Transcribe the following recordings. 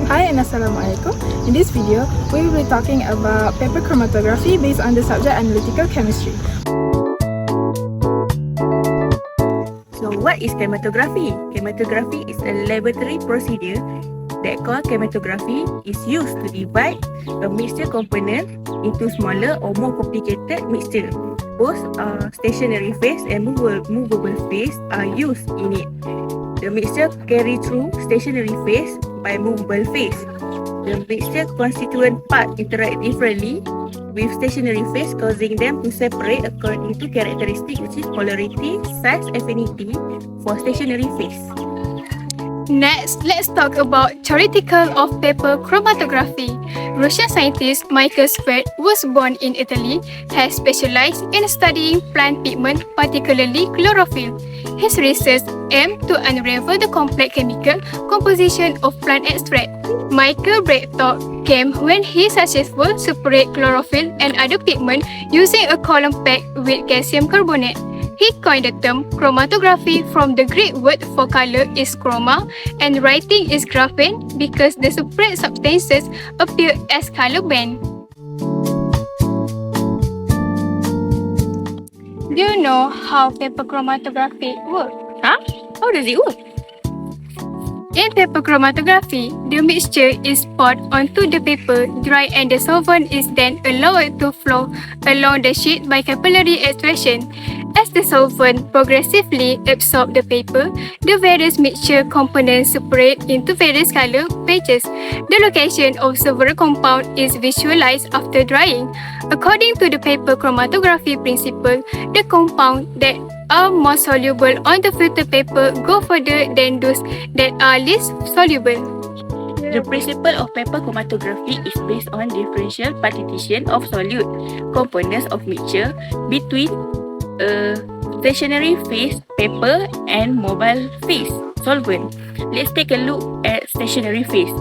Hi and Assalamualaikum. In this video, we will be talking about paper chromatography based on the subject analytical chemistry. So what is chromatography? Chromatography is a laboratory procedure that called chromatography is used to divide a mixture component into smaller or more complicated mixture. Both stationary phase and movable phase are used in it. The mixture carry through stationary phase by movable phase. The mixture constituent part interact differently with stationary phase, causing them to separate according to characteristics which is polarity, size, affinity for stationary phase. Next, let's talk about theoretical of paper chromatography. Russian scientist Michael Svet was born in Italy, has specialized in studying plant pigment, particularly chlorophyll. His research aimed to unravel the complex chemical composition of plant extract. Michael's breakthrough came when he successfully separated chlorophyll and other pigment using a column packed with calcium carbonate. He coined the term chromatography from the Greek word for color is chroma and writing is graphene because the separate substances appear as color band. Do you know how paper chromatography works? Huh? How does it work? In paper chromatography, the mixture is poured onto the paper, dry, and the solvent is then allowed to flow along the sheet by capillary extraction. As the solvent progressively absorbs the paper, the various mixture components separate into various color patches. The location of several compounds is visualized after drying. According to the paper chromatography principle, the compounds that are more soluble on the filter paper go further than those that are least soluble. The principle of paper chromatography is based on differential partition of solute components of mixture between a stationary phase paper and mobile phase solvent. Let's take a look at stationary phase.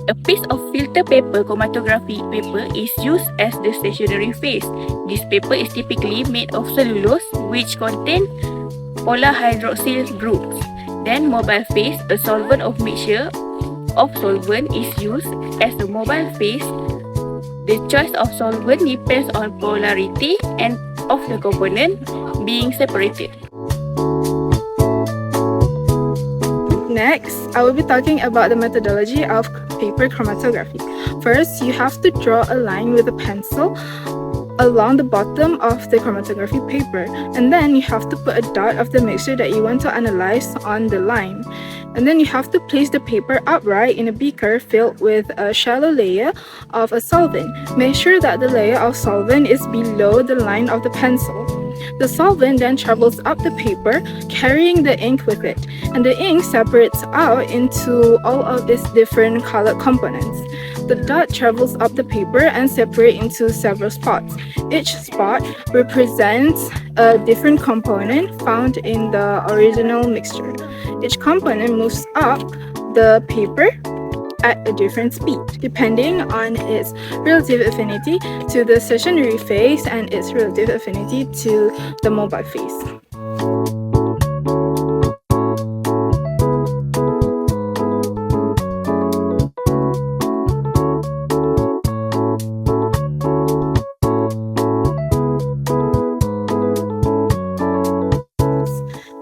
A piece of filter paper chromatography paper is used as the stationary phase. This paper is typically made of cellulose which contain polar hydroxyl groups. Then mobile phase, a solvent of mixture of solvent is used as the mobile phase. The choice of solvent depends on polarity and of the component being separated. Next, I will be talking about the methodology of paper chromatography. First, you have to draw a line with a pencil along the bottom of the chromatography paper, and then you have to put a dot of the mixture that you want to analyze on the line. And then you have to place the paper upright in a beaker filled with a shallow layer of a solvent. Make sure that the layer of solvent is below the line of the pencil. The solvent then travels up the paper, carrying the ink with it, and the ink separates out into all of its different colored components. The dot travels up the paper and separates into several spots. Each spot represents a different component found in the original mixture. Each component moves up the paper at a different speed, depending on its relative affinity to the stationary phase and its relative affinity to the mobile phase.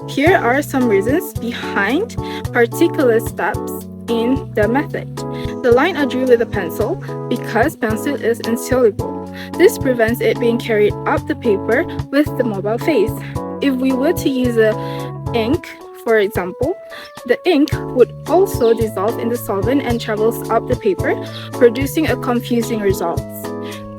Here are some reasons behind particular steps in the method. The line are drew with a pencil because pencil is insoluble. This prevents it being carried up the paper with the mobile phase. If we were to use a ink, for example, the ink would also dissolve in the solvent and travels up the paper, producing a confusing result.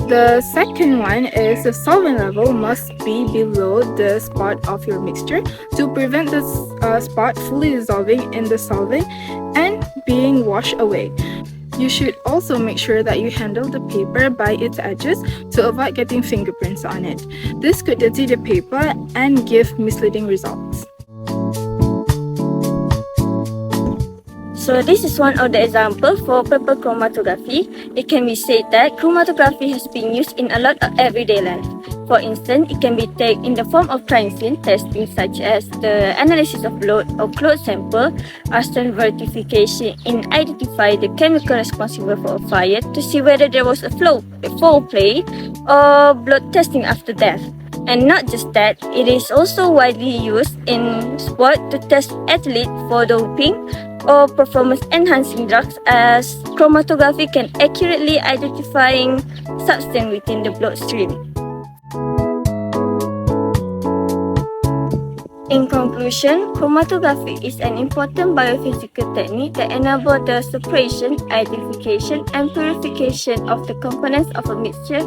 The second one is the solvent level must be below the spot of your mixture to prevent the spot fully dissolving in the solvent and being washed away. You should also make sure that you handle the paper by its edges to avoid getting fingerprints on it. This could dirty the paper and give misleading results. So this is one of the examples for paper chromatography. It can be said that chromatography has been used in a lot of everyday life. For instance, it can be taken in the form of transient testing such as the analysis of load or cloth sample, Austin verification in identify the chemical responsible for a fire to see whether there was a foul play, or blood testing after death. And not just that, it is also widely used in sport to test athletes for doping or performance-enhancing drugs, as chromatography can accurately identifying substance within the bloodstream. In conclusion, chromatography is an important biophysical technique that enables the separation, identification, and purification of the components of a mixture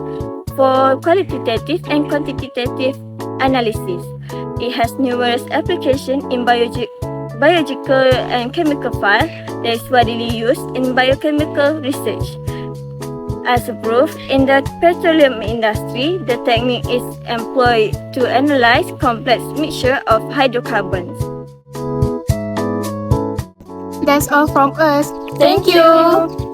for qualitative and quantitative analysis. It has numerous applications in biological and chemical field that is widely used in biochemical research. As a proof, in the petroleum industry, the technique is employed to analyze complex mixture of hydrocarbons. That's all from us. Thank you.